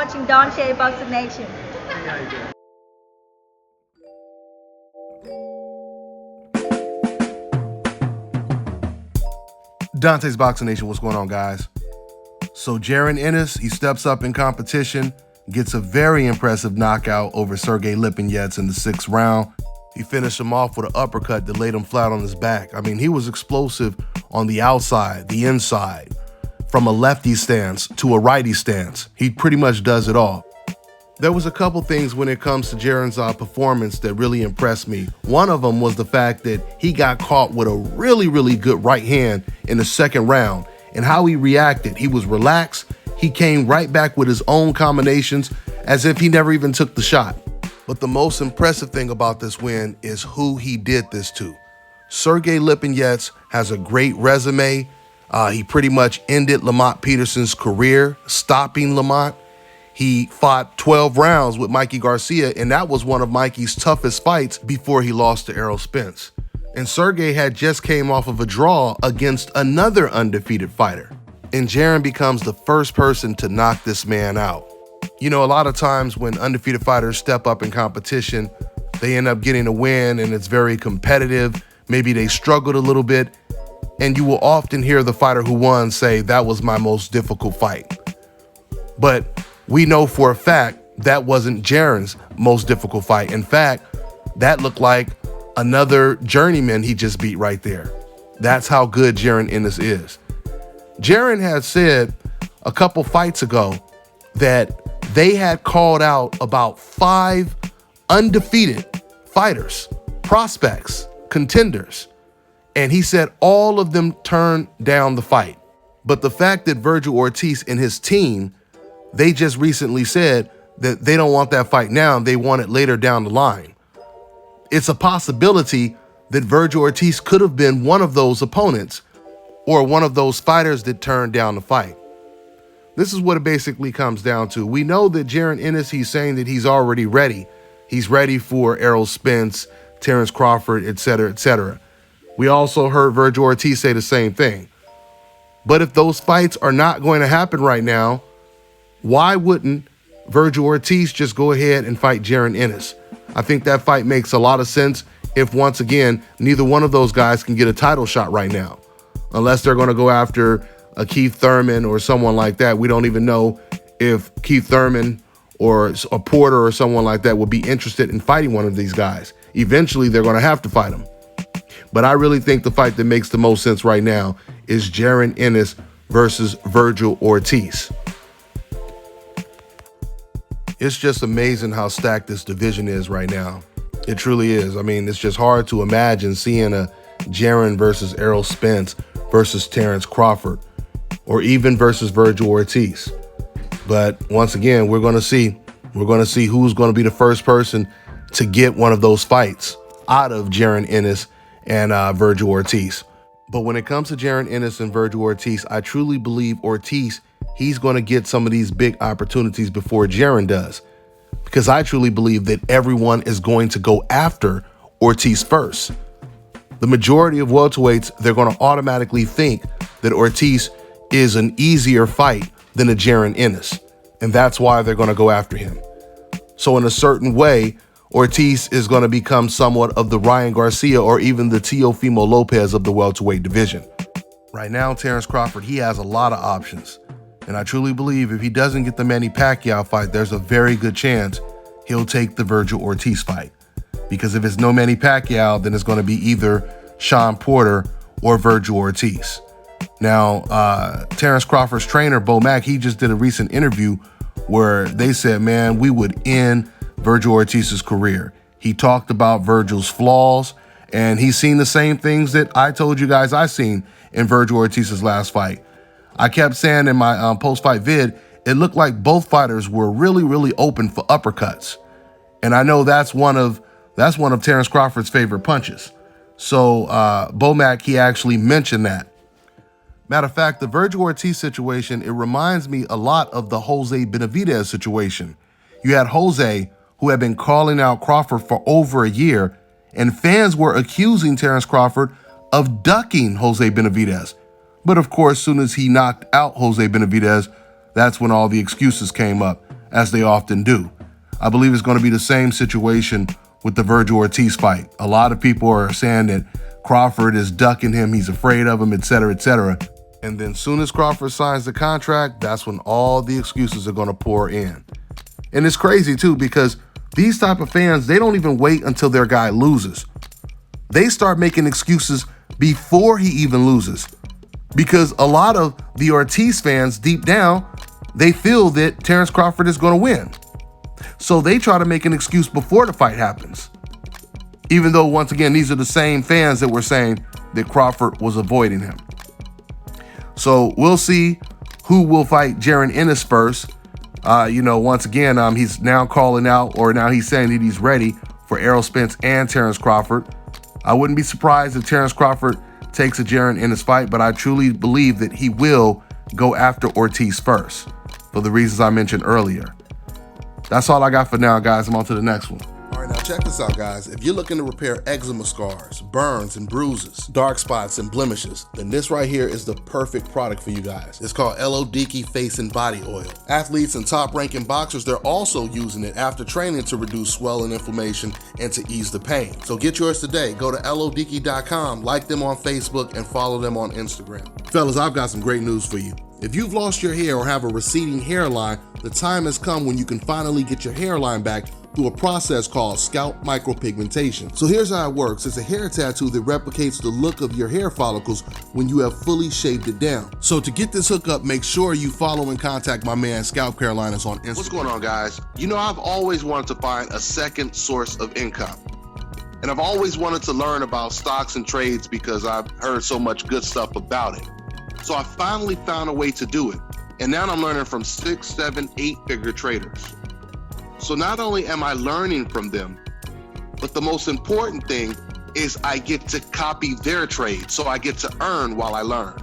watching Dontaesboxingnation. Dontaesboxingnation, what's going on, guys? So Jaron Ennis, he steps up in competition, gets a very impressive knockout over Sergey Lipinets in the 6th round. He finished him off with an uppercut that laid him flat on his back. I mean, he was explosive on the outside, the inside, from a lefty stance to a righty stance. He pretty much does it all. There was a couple things when it comes to Jaron's performance that really impressed me. One of them was the fact that he got caught with a really good right hand in the 2nd round, and how he reacted. He was relaxed. He came right back with his own combinations as if he never even took the shot. But the most impressive thing about this win is who he did this to. Sergey Lipinets has a great resume. He pretty much ended Lamont Peterson's career, stopping Lamont. He fought 12 rounds with Mikey Garcia, and that was one of Mikey's toughest fights before he lost to Errol Spence. And Sergey had just came off of a draw against another undefeated fighter. And Jaron becomes the first person to knock this man out. You know, a lot of times when undefeated fighters step up in competition, they end up getting a win and it's very competitive. Maybe they struggled a little bit. And you will often hear the fighter who won say, that was my most difficult fight. But we know for a fact that wasn't Jaron's most difficult fight. In fact, that looked like another journeyman he just beat right there. That's how good Jaron Ennis is. Jaron had said a couple fights ago that they had called out about 5 undefeated fighters, prospects, contenders. And he said all of them turned down the fight. But the fact that Vergil Ortiz and his team, they just recently said that they don't want that fight now, they want it later down the line. It's a possibility that Vergil Ortiz could have been one of those opponents or one of those fighters that turned down the fight. This is what it basically comes down to. We know that Jaron Ennis, he's saying that he's already ready. He's ready for Errol Spence, Terrence Crawford, etc., etc. We also heard Vergil Ortiz say the same thing. But if those fights are not going to happen right now, why wouldn't Vergil Ortiz just go ahead and fight Jaron Ennis? I think that fight makes a lot of sense if, once again, neither one of those guys can get a title shot right now. Unless they're going to go after a Keith Thurman or someone like that. We don't even know if Keith Thurman or a Porter or someone like that would be interested in fighting one of these guys. Eventually, they're going to have to fight him. But I really think the fight that makes the most sense right now is Jaron Ennis versus Vergil Ortiz. It's just amazing how stacked this division is right now. It truly is. I mean, it's just hard to imagine seeing a Jaron versus Errol Spence versus Terrence Crawford, or even versus Vergil Ortiz. But once again, we're going to see who's going to be the first person to get one of those fights out of Jaron Ennis and Vergil Ortiz. But when it comes to Jaron Ennis and Vergil Ortiz, I truly believe Ortiz, he's going to get some of these big opportunities before Jaron does. Because I truly believe that everyone is going to go after Ortiz first. The majority of welterweights, they're going to automatically think that Ortiz is an easier fight than a Jaron Ennis. And that's why they're going to go after him. So in a certain way, Ortiz is going to become somewhat of the Ryan Garcia or even the Teofimo Lopez of the welterweight division. Right now, Terrence Crawford, he has a lot of options. And I truly believe if he doesn't get the Manny Pacquiao fight, there's a very good chance he'll take the Vergil Ortiz fight. Because if it's no Manny Pacquiao, then it's going to be either Sean Porter or Vergil Ortiz. Now, Terrence Crawford's trainer, Bo Mack, he just did a recent interview where they said, man, we would end Vergil Ortiz's career. He talked about Vergil's flaws, and he's seen the same things that I told you guys I seen in Vergil Ortiz's last fight. I kept saying in my post-fight vid, it looked like both fighters were really open for uppercuts. And I know that's one of Terrence Crawford's favorite punches. So Bo Mack, he actually mentioned that. Matter of fact, the Vergil Ortiz situation, it reminds me a lot of the Jose Benavidez situation. You had Jose, who had been calling out Crawford for over a year, and fans were accusing Terrence Crawford of ducking Jose Benavidez. But of course, as soon as he knocked out Jose Benavidez, that's when all the excuses came up. as they often do. I believe it's going to be the same situation with the Virgil Ortiz fight. A lot of people are saying that Crawford is ducking him, he's afraid of him, etc., etc. And then soon as Crawford signs the contract, that's when all the excuses are going to pour in. And it's crazy too, because these type of fans, they don't even wait until their guy loses. They start making excuses before he even loses. Because a lot of the Ortiz fans, deep down, they feel that Terrence Crawford is going to win. So they try to make an excuse before the fight happens. Even though, once again, these are the same fans that were saying that Crawford was avoiding him. So we'll see who will fight Jaron Ennis first. Once again, he's now calling out, or now he's saying that he's ready for Errol Spence and Terrence Crawford. I wouldn't be surprised if Terrence Crawford takes a Jaron Ennis fight, but I truly believe that he will go after Ortiz first for the reasons I mentioned earlier. That's all I got for now, guys. I'm on to the next one. All right, now check this out, guys. If you're looking to repair eczema scars, burns and bruises, dark spots and blemishes, then this right here is the perfect product for you guys. It's called Elodiki Face and Body Oil. Athletes and top-ranking boxers, they're also using it after training to reduce swelling, inflammation, and to ease the pain. So get yours today. Go to elodiki.com, like them on Facebook, and follow them on Instagram. Fellas, I've got some great news for you. If you've lost your hair or have a receding hairline, the time has come when you can finally get your hairline back through a process called scalp micropigmentation. So here's how it works. It's a hair tattoo that replicates the look of your hair follicles when you have fully shaved it down. So to get this hookup, make sure you follow and contact my man ScalpCarolinas on Instagram. What's going on, guys? I've always wanted to find a second source of income. And I've always wanted to learn about stocks and trades because I've heard so much good stuff about it. So I finally found a way to do it. And now I'm learning from 6, 7, 8-figure traders. So not only am I learning from them, but the most important thing is I get to copy their trade. So I get to earn while I learn.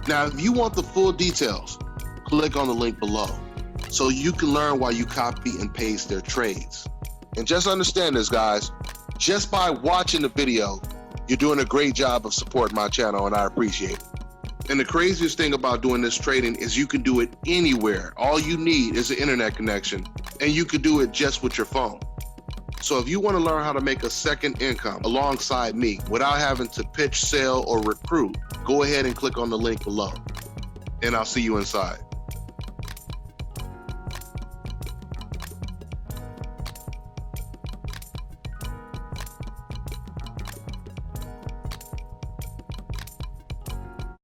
Now, if you want the full details, click on the link below so you can learn while you copy and paste their trades. And just understand this, guys, just by watching the video, you're doing a great job of supporting my channel, and I appreciate it. And the craziest thing about doing this trading is you can do it anywhere. All you need is an internet connection, and you can do it just with your phone. So if you want to learn how to make a second income alongside me without having to pitch, sell, or recruit, go ahead and click on the link below, and I'll see you inside.